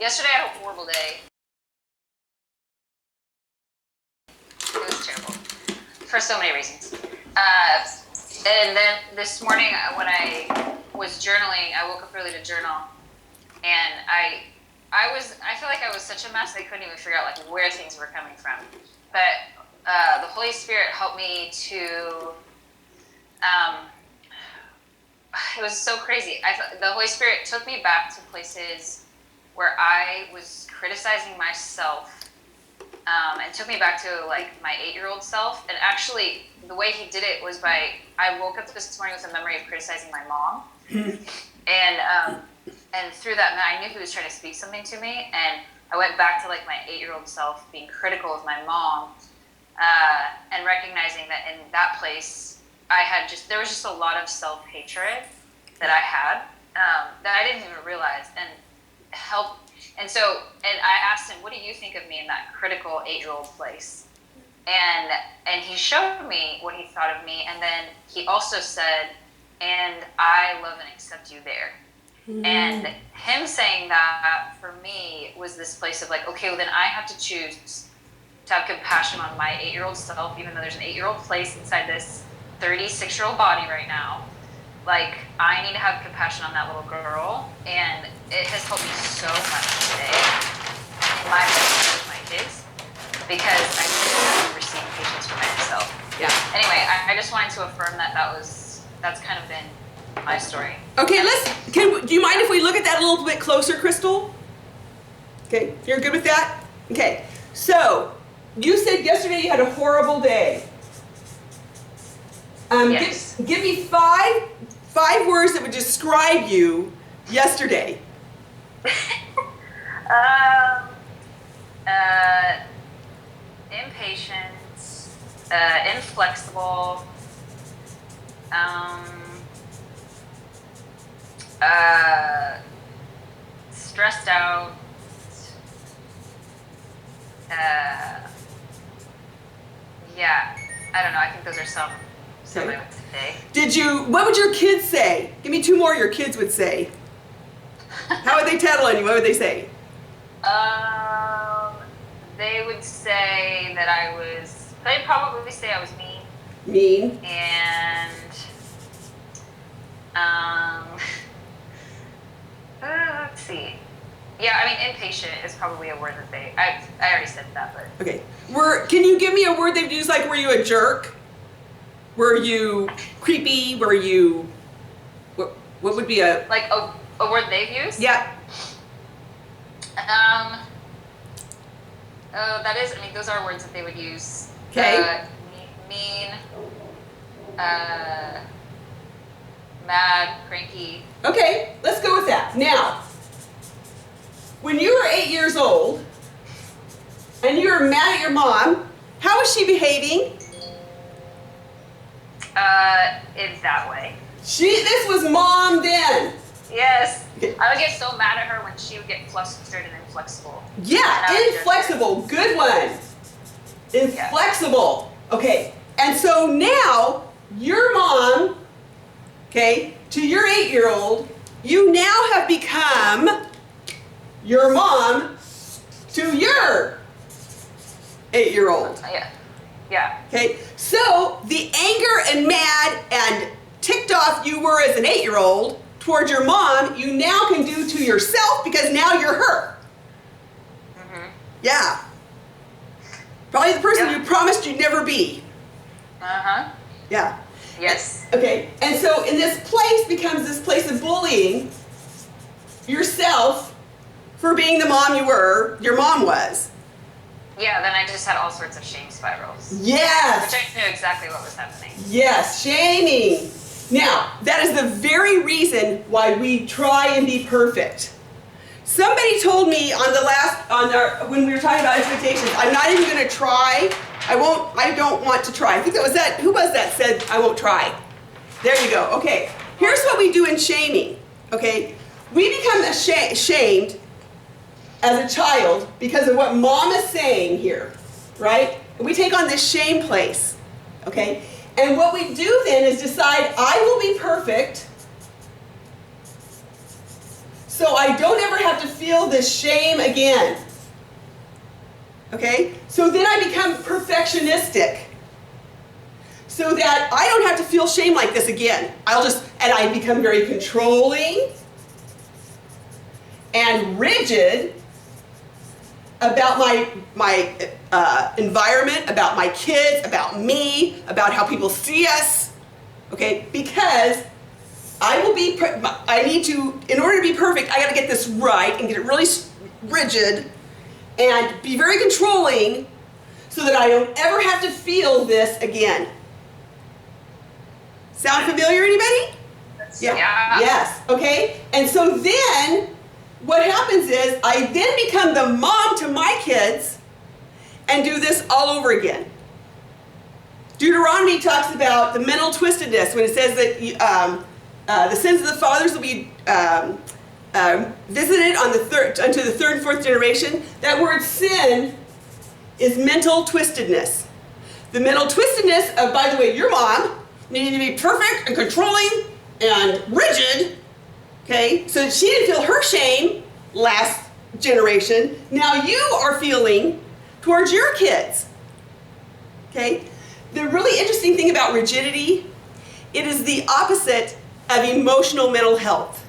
Yesterday I had a horrible day. It was terrible for so many reasons. And then this morning when I was journaling, I woke up early to journal, and I feel like I was such a mess I couldn't even figure out like where things were coming from. But the Holy Spirit helped me to. It was so crazy. The Holy Spirit took me back to places where I was criticizing myself, and took me back to like my 8-year-old self. And actually, the way he did it was I woke up this morning with a memory of criticizing my mom, and through that, I knew he was trying to speak something to me, and I went back to like my 8-year-old self, being critical of my mom, and recognizing that in that place, there was just a lot of self-hatred that I had, that I didn't even realize, and I asked him, what do you think of me in that critical 8-year-old place? And he showed me what he thought of me, and then he also said, and I love and accept you there. Mm-hmm. And him saying that for me was this place of like, okay, well then I have to choose to have compassion on my 8-year-old self, even though there's an 8-year-old place inside this 36-year-old body right now. Like, I need to have compassion on that little girl, and it has helped me so much today in my relationship with my kids, because I really receive patience for myself. Yeah. Anyway, I just wanted to affirm that's kind of been my story. Okay, do you mind if we look at that a little bit closer, Crystal? Okay, you're good with that? Okay, so you said yesterday you had a horrible day. Yes. Give me five words that would describe you yesterday. Impatient, inflexible, stressed out, yeah, I don't know, I think those are some I would say. What would your kids say? Give me 2 more your kids would say. How would they tattle on you? What would they say? They would say that they'd probably say I was mean. Mean. And, let's see. Yeah, I mean, impatient is probably a word that I already said that, but. Okay. Can you give me a word they've used, like, were you a jerk? Were you creepy? Were you, what would be a... Like a word they've used? Yeah. Those are words that they would use. Okay. Mean, mad, cranky. Okay, let's go with that. Now, when you were 8 years old and you were mad at your mom, how was she behaving? In that way. This was mom then. Yes. Okay. I would get so mad at her when she would get flustered and inflexible. Yeah, inflexible. Good one. Inflexible. Yeah. Okay. And so now, your mom, okay, to your 8-year-old, you now have become your mom to your 8-year-old. Yeah. Yeah. Okay, so the anger and mad and ticked off you were as an 8-year-old towards your mom, you now can do to yourself because now you're her. Mm-hmm. Yeah. Probably the person you promised you'd never be. Uh-huh. Yeah. Yes. Okay, and so in this place becomes this place of bullying yourself for being the mom your mom was. Yeah, then I just had all sorts of shame spirals. Yes. Which I knew exactly what was happening. Yes, shaming. Now, that is the very reason why we try and be perfect. Somebody told me when we were talking about expectations, I'm not even going to try. I don't want to try. I think who was that said, I won't try? There you go. Okay, here's what we do in shaming. Okay, we become ashamed as a child because of what mom is saying here, right? And we take on this shame place, okay? And what we do then is decide, I will be perfect so I don't ever have to feel this shame again. Okay? So then I become perfectionistic. So that I don't have to feel shame like this again. And I become very controlling and rigid about my environment, about my kids, about me, about how people see us. Okay? Because I need to, in order to be perfect, I got to get this right and get it really rigid and be very controlling so that I don't ever have to feel this again. Sound familiar, anybody? Yeah. Yes. Okay. And so then what happens is I then become the mom to my kids and do this all over again. Deuteronomy talks about the mental twistedness when it says that the sins of the fathers will be visited unto the third and fourth generation. That word sin is mental twistedness. The mental twistedness of, by the way, your mom needed to be perfect and controlling and rigid, okay, so that she didn't feel her shame last generation. Now you are feeling towards your kids, okay? The really interesting thing about rigidity, it is the opposite of emotional mental health.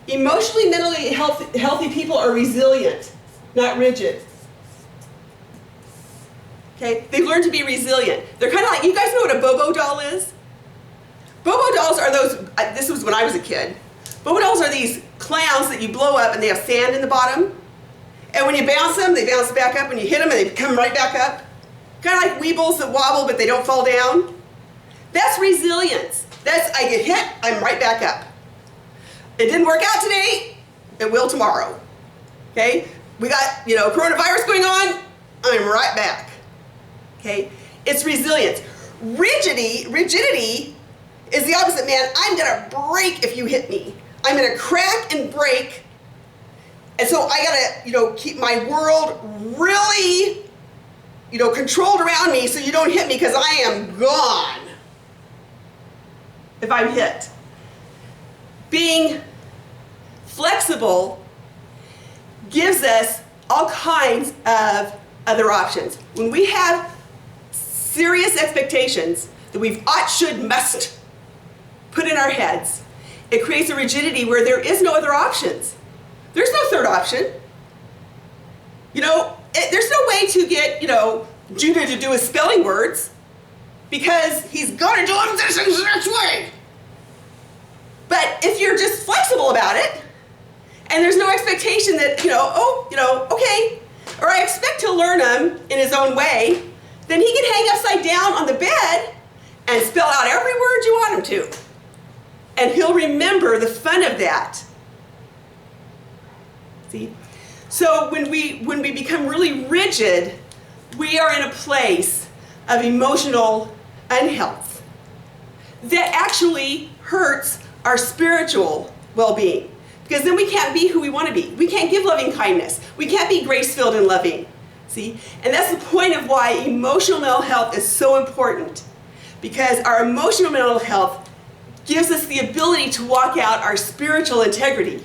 Emotionally, mentally healthy people are resilient, not rigid. Okay, they learn to be resilient. They're kind of like, you guys know what a Bobo doll is? Bobo dolls are those, this was when I was a kid. Bobo dolls are these clowns that you blow up and they have sand in the bottom. And when you bounce them, they bounce back up. When you hit them, and they come right back up. Kind of like weebles that wobble, but they don't fall down. That's resilience. I get hit, I'm right back up. It didn't work out today, it will tomorrow. Okay? We got, coronavirus going on, I'm right back. Okay? It's resilience. Rigidity is the opposite, man. I'm gonna break if you hit me. I'm gonna crack and break. And so I gotta, keep my world really, controlled around me so you don't hit me because I am gone if I'm hit. Being flexible gives us all kinds of other options. When we have serious expectations that we've ought, should, must put in our heads, it creates a rigidity where there is no other options. There's no third option. There's no way to get, Judah to do his spelling words because he's going to do them this way. But if you're just flexible about it, and there's no expectation that, okay, or I expect to learn him in his own way, then he can hang upside down on the bed and spell out every word you want him to. And he'll remember the fun of that. See? So when we become really rigid, we are in a place of emotional unhealth that actually hurts our spiritual well-being. Because then we can't be who we want to be. We can't give loving kindness. We can't be grace-filled and loving. See? And that's the point of why emotional mental health is so important. Because our emotional mental health gives us the ability to walk out our spiritual integrity.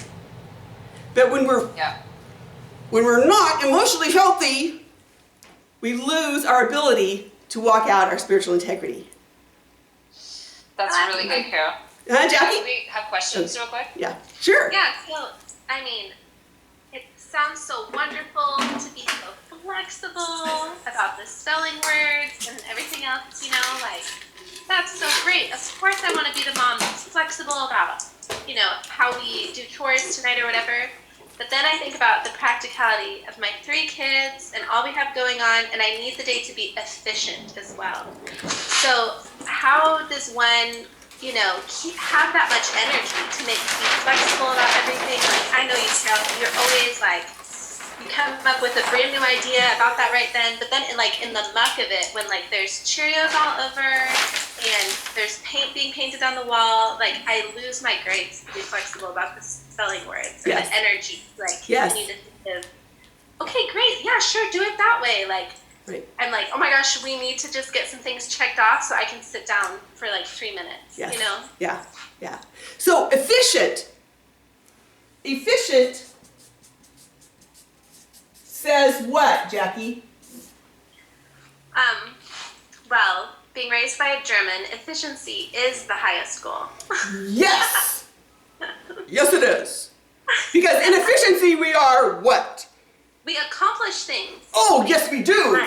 But when we're not emotionally healthy, we lose our ability to walk out our spiritual integrity. That's really good, Carol. Jackie? Do we have questions real quick? Yeah, sure. Yeah, so, it sounds so wonderful to be so flexible about the spelling words and everything else, that's so great. Of course I want to be the mom that's flexible about, how we do chores tonight or whatever. But then I think about the practicality of my 3 kids and all we have going on, and I need the day to be efficient as well. So how does one, have that much energy to be flexible about everything? Like, I know you, Carol, you're always you come up with a brand new idea about that right then, but then in the muck of it, when there's Cheerios all over and there's paint being painted on the wall, I lose my grace to be flexible about the spelling words and Yes. the energy. Yes. You need to think of, okay, great, yeah, sure, do it that way. Right. I'm oh my gosh, we need to just get some things checked off so I can sit down for 3 minutes, Yes. Yeah. So efficient efficient says what, Jackie? Well, being raised by a German, efficiency is the highest goal. Yes! Yes, it is. Because in efficiency, we are what? We accomplish things. Oh, yes, we do.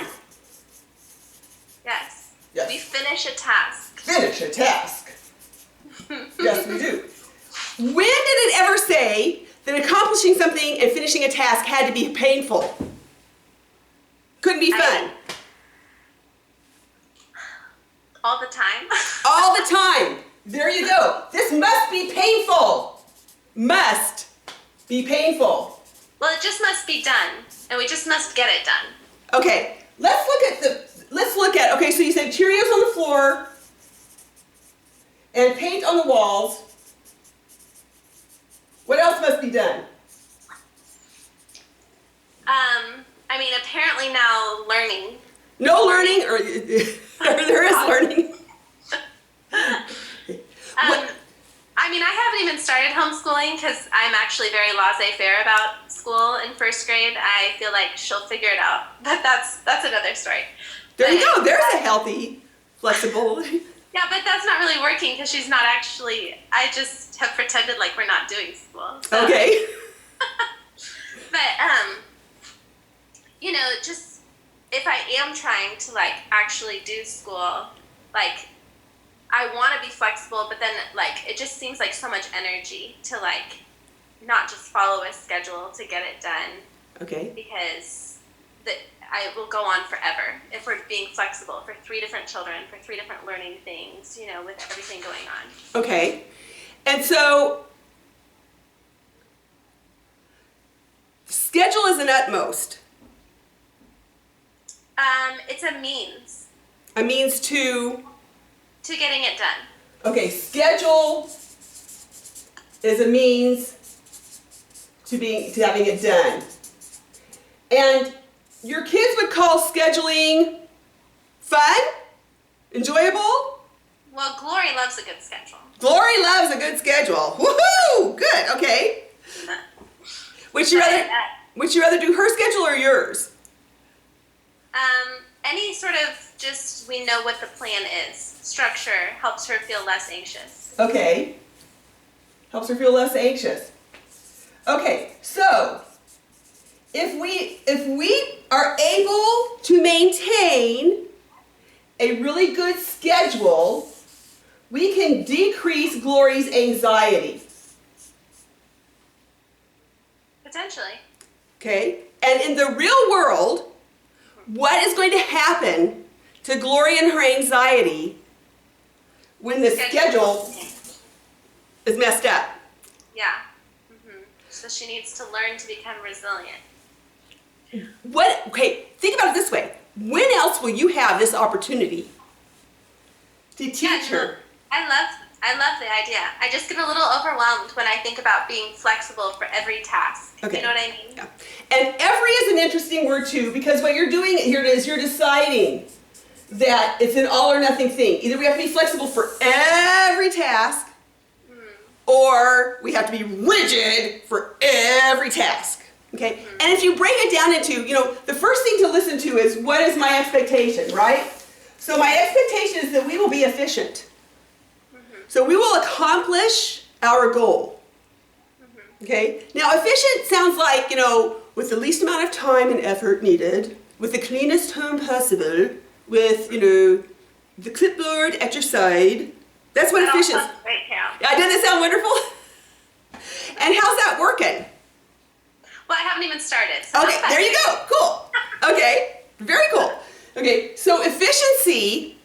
Yes. Yes. We finish a task. Finish a task. Yes, we do. When did it ever say that accomplishing something and finishing a task had to be painful? Couldn't be fun. All the time. All the time. There you go. This must be painful. Must be painful. Well, it just must be done, and we just must get it done. Okay, let's look at, okay, so you said Cheerios on the floor and paint on the walls. What else must be done? I mean, apparently now learning. No learning, or there is learning. I mean, I haven't even started homeschooling because I'm actually very laissez-faire about school in first grade. I feel like she'll figure it out, but that's another story. There you go. There's a healthy, flexible. Yeah, but that's not really working because she's not actually. I just have pretended like we're not doing school. So. Okay. But you know, just if I am trying to like actually do school, like I want to be flexible, but then like it just seems like so much energy to like not just follow a schedule to get it done. Okay. Because I will go on forever if we're being flexible for 3 different children, for 3 different learning things, you know, with everything going on. Okay. And so schedule is an utmost. It's a means A means to getting it done. Okay, schedule is a means to having it done. And your kids would call scheduling fun? Enjoyable? Well, Glory loves a good schedule. Glory loves a good schedule. Woohoo! Good, okay. Would you rather do her schedule or yours? Any sort of just we know what the plan is. Structure helps her feel less anxious. Okay. Helps her feel less anxious. Okay, so if we are able to maintain a really good schedule, we can decrease Glory's anxiety. Potentially. Okay? And in the real world, what is going to happen to Glory and her anxiety when the schedule is messed up? Yeah. So she needs to learn to become resilient. Okay, think about it this way. When else will you have this opportunity to teach her? I love the idea. I just get a little overwhelmed when I think about being flexible for every task. Okay. You know what I mean? Yeah. And every is an interesting word too, because what you're doing here is you're deciding that it's an all or nothing thing. Either we have to be flexible for every task, or we have to be rigid for every task. Okay? And if you break it down into, the first thing to listen to is, what is my expectation, right? So my expectation is that we will be efficient. So we will accomplish our goal. Okay? Now, efficient sounds like, with the least amount of time and effort needed, with the cleanest home possible, with, the clipboard at your side. That's what efficient is. Great, Carol. Yeah, doesn't that sound wonderful? And how's that working? Well, I haven't even started. So Okay, there you go. Cool. Okay, very cool. Okay, so efficiency,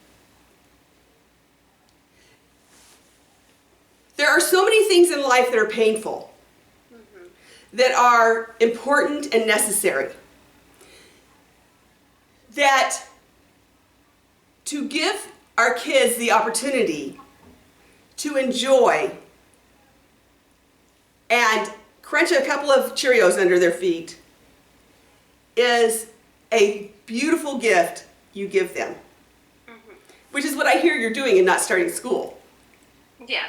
there are so many things in life that are painful, that are important and necessary, that to give our kids the opportunity to enjoy and crunch a couple of Cheerios under their feet is a beautiful gift you give them. Which is what I hear you're doing and not starting school. Yeah.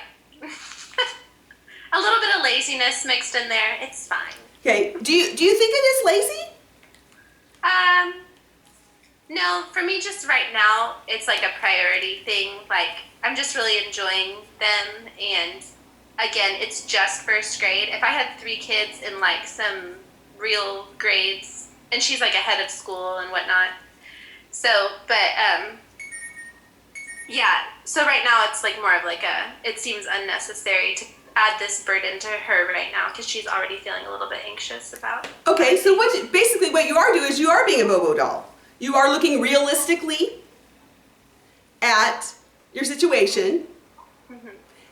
a little bit of laziness mixed in there. It's fine. Okay. Do you think it is lazy? No, for me, just right now, it's like a priority thing. Like, I'm just really enjoying them. And again, it's just first grade. If I had 3 kids in like some real grades, and she's like ahead of school and whatnot. So, but, yeah. So right now, it's like more of like it seems unnecessary to add this burden to her right now because she's already feeling a little bit anxious about. Okay, so basically what you are doing is you are being a Bobo doll. You are looking realistically at your situation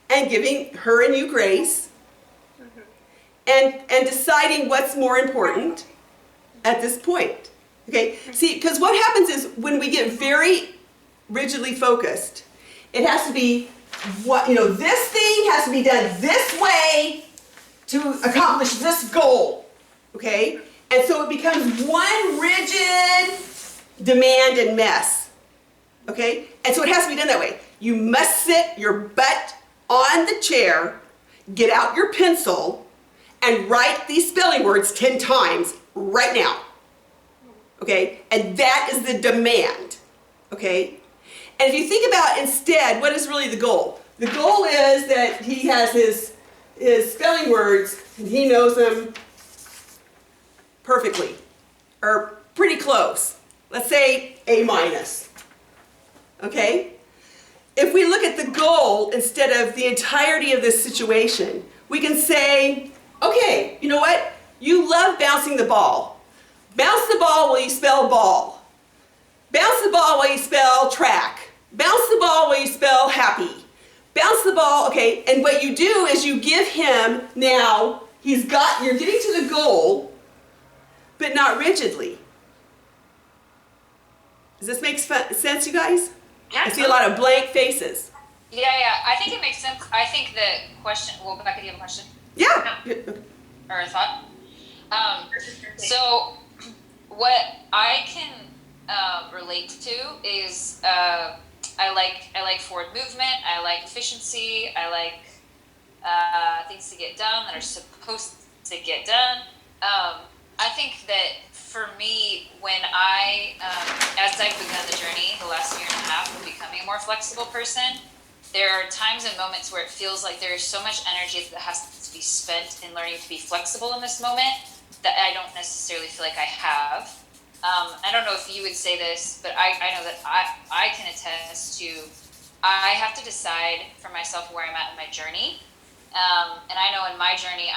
and giving her and you grace and deciding what's more important at this point. Okay, see, because what happens is when we get very rigidly focused, it has to be this thing has to be done this way to accomplish this goal, okay? And so it becomes one rigid demand and mess, okay? And so it has to be done that way. You must sit your butt on the chair, get out your pencil, and write these spelling words 10 times right now, okay? And that is the demand, okay? And if you think about instead, what is really the goal? The goal is that he has his spelling words and he knows them perfectly, or pretty close. Let's say A-. Okay? If we look at the goal instead of the entirety of this situation, we can say, okay, you know what? You love bouncing the ball. Bounce the ball while you spell ball. Bounce the ball while you spell track. Bounce the ball while you spell happy. Bounce the ball, okay, and what you do is you give him now, you're getting to the goal, but not rigidly. Does this make sense, you guys? Yeah. I see a lot of blank faces. Yeah, I think it makes sense. I think the question, well, Becca, do you have a question? Yeah. Or a thought? So what I can relate to is I like forward movement. I like efficiency. I like things to get done that are supposed to get done. I think that for me, when as I've begun the journey the last year and a half of becoming a more flexible person, there are times and moments where it feels like there is so much energy that has to be spent in learning to be flexible in this moment that I don't necessarily feel like I have. I don't know if you would say this, but I know that I can attest to, I have to decide for myself where I'm at in my journey. And I know in my journey,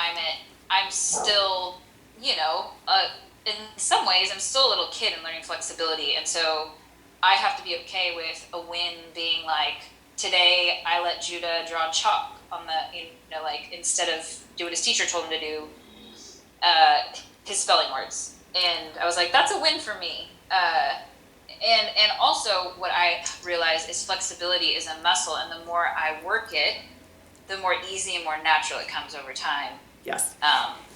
I'm still, in some ways, I'm still a little kid in learning flexibility. And so I have to be okay with a win being like, today I let Judah draw chalk on the, instead of do what his teacher told him to do, his spelling words. And I was like, that's a win for me. And also what I realize is flexibility is a muscle, and the more I work it, the more easy and more natural it comes over time. Yes.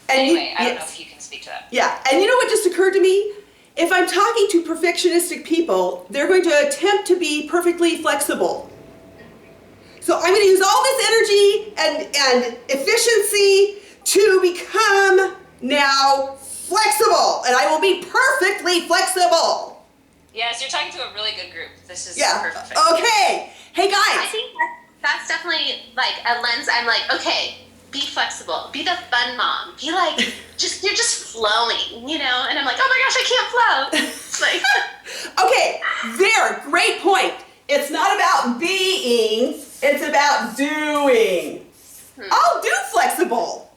Anyway, I don't know if you can speak to that. Yeah, and you know what just occurred to me? If I'm talking to perfectionistic people, they're going to attempt to be perfectly flexible. So I'm going to use all this energy and efficiency to become now flexible, and I will be perfectly flexible. Yes, you're talking to a really good group. This is perfect. Okay. Hey guys. I think that's definitely like a lens. I'm like, okay, be flexible, be the fun mom, be like, you're just flowing, And I'm like, oh my gosh, I can't flow. It's like, okay, great point. It's not about being, it's about doing. I'll do flexible.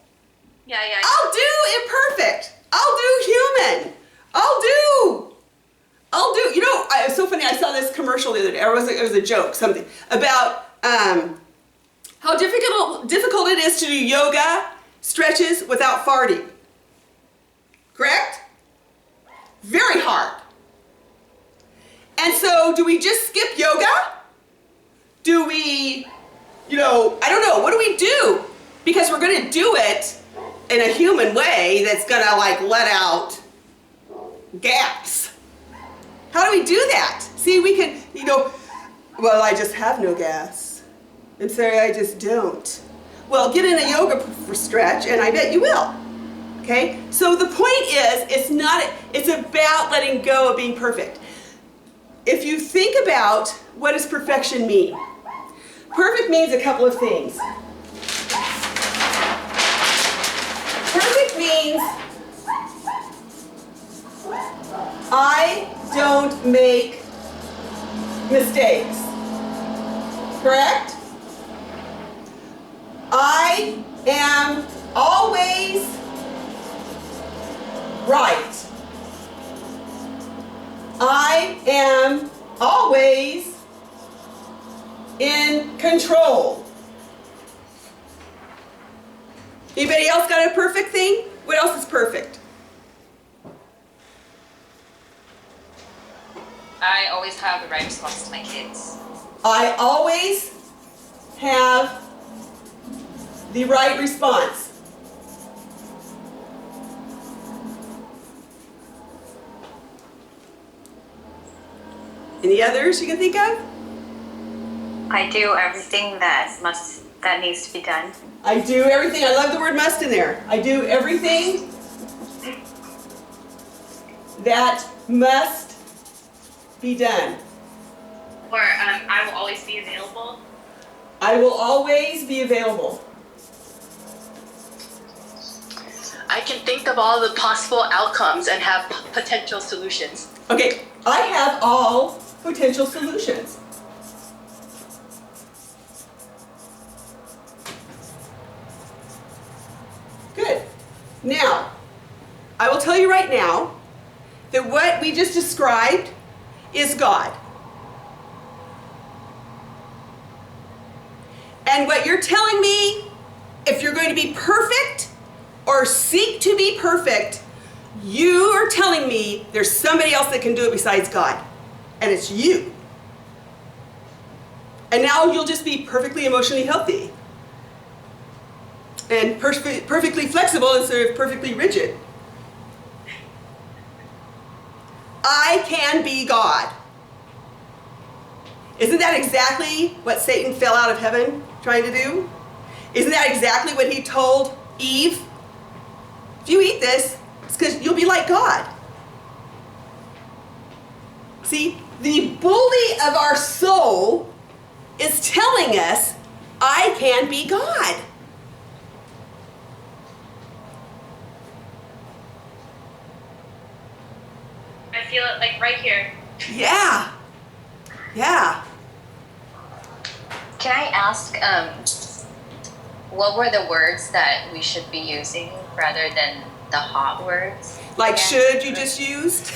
Yeah. I'll do imperfect. I'll do human. I'll do. It's so funny. I saw this commercial the other day. Or it was a joke, something about how difficult it is to do yoga stretches without farting. Correct? Very hard. And so, do we just skip yoga? Do we, I don't know. What do we do? Because we're going to do it in a human way that's going to let out gas. How do we do that? See, we can, well, I just have no gas. And so I just don't. Well, get in a yoga stretch, and I bet you will. Okay? So the point is, it's about letting go of being perfect. If you think about what does perfection mean? Perfect means a couple of things. Perfect means I don't make mistakes. Correct? I am always right. I am always in control. Anybody else got a perfect thing? What else is perfect? I always have the right response to my kids. I always have the right response. Any others you can think of? I do everything that needs to be done. I do everything. I love the word must in there. I do everything that must be done. Or I will always be available. I will always be available. I can think of all the possible outcomes and have potential solutions. Okay, I have all potential solutions. Good. Now, I will tell you right now that what we just described is God. And what you're telling me, if you're going to be perfect or seek to be perfect, you are telling me there's somebody else that can do it besides God. And it's you. And now you'll just be perfectly emotionally healthy. And perfectly flexible instead of perfectly rigid. I can be God. Isn't that exactly what Satan fell out of heaven trying to do? Isn't that exactly what he told Eve? If you eat this, it's because you'll be like God. See, the bully of our soul is telling us, I can be God. I feel it like right here. Yeah. Yeah. Can I ask, what were the words that we should be using rather than the hot words? Like again? should you just used?